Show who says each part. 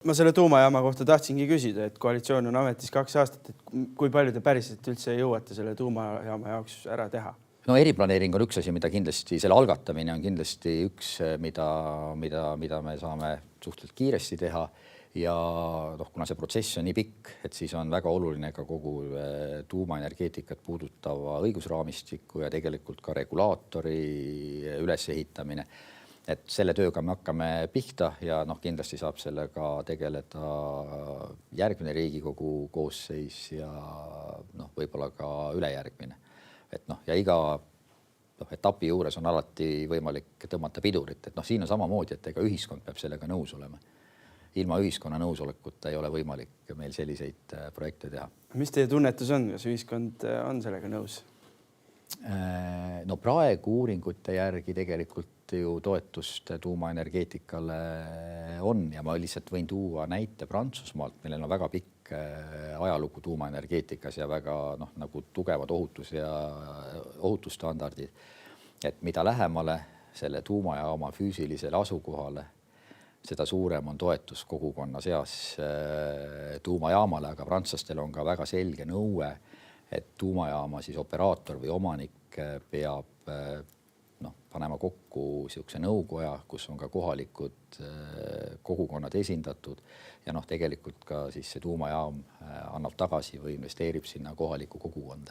Speaker 1: Ma selle tuumajaama kohta tahtsingi küsida, et koalitsioon on ametis 2 aastat, et kui palju te päriselt üldse jõuate selle tuumajaama jaoks ära teha?
Speaker 2: No eriplaneering on üks asi, mida kindlasti, selle algatamine on kindlasti üks, mida me saame suhteliselt kiiresti teha. Ja kuna see protsess on nii pikk, et siis on väga oluline ka kogu tuumaenergeetikat puudutava õigusraamistiku ja tegelikult ka regulaatori ülesehitamine. Et selle tööga me hakkame pihta ja kindlasti saab sellega tegeleda järgmine Riigikogu koosseis ja võib-olla ka ülejärgmine. Ja iga etapi juures on alati võimalik tõmmata pidurit. Et siin on samamoodi, et ega ühiskond peab sellega nõus olema. Ilma ühiskonna nõusolekuta ei ole võimalik meil selliseid projekte teha.
Speaker 1: Mis teie tunnetus on, kas ühiskond on sellega nõus?
Speaker 2: No praegu uuringute järgi tegelikult ju toetust tuumaenergeetikale on ja ma lihtsalt võin tuua näite Prantsusmaalt, millel on väga pikk ajalugu tuumaenergeetikas ja väga nagu tugevad ohutusstandardid. Et mida lähemale selle tuumajaama füüsilisele asukohale, seda suurem on toetus kogukonna seas tuumajaamale, aga prantslastel on ka väga selge nõue, et tuumajaama siis operaator või omanik peab panema kokku siukse nõukoja, kus on ka kohalikud kogukonnad esindatud ja tegelikult ka siis see tuumajaam annab tagasi või investeerib sinna kohalikku kogukonda.